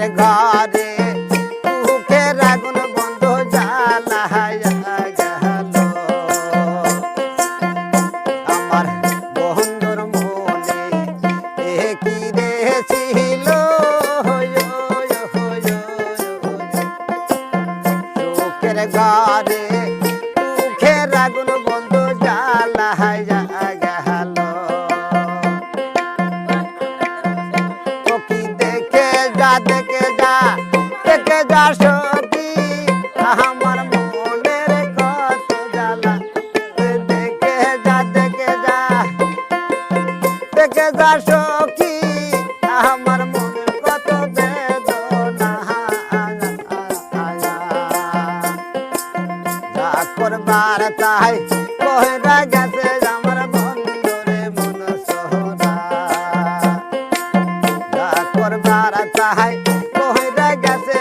সুখের ঘরে সুখের আগুন বন্ধু জ্বালায়া গেল আমার বন্ধুর মনে কি রে ছিল সুখের ঘরে সুখের আগুন বন্ধু জ্বালায়া গেল দেখে যা সখী আমার মনের কত জ্বালা দেখে যা সখী আমার মনের কত বেদনা যা করবার তাই কইরা গেছে আমার বন্ধুরে মন সোহরা যা করবার তাই কইরা গেছে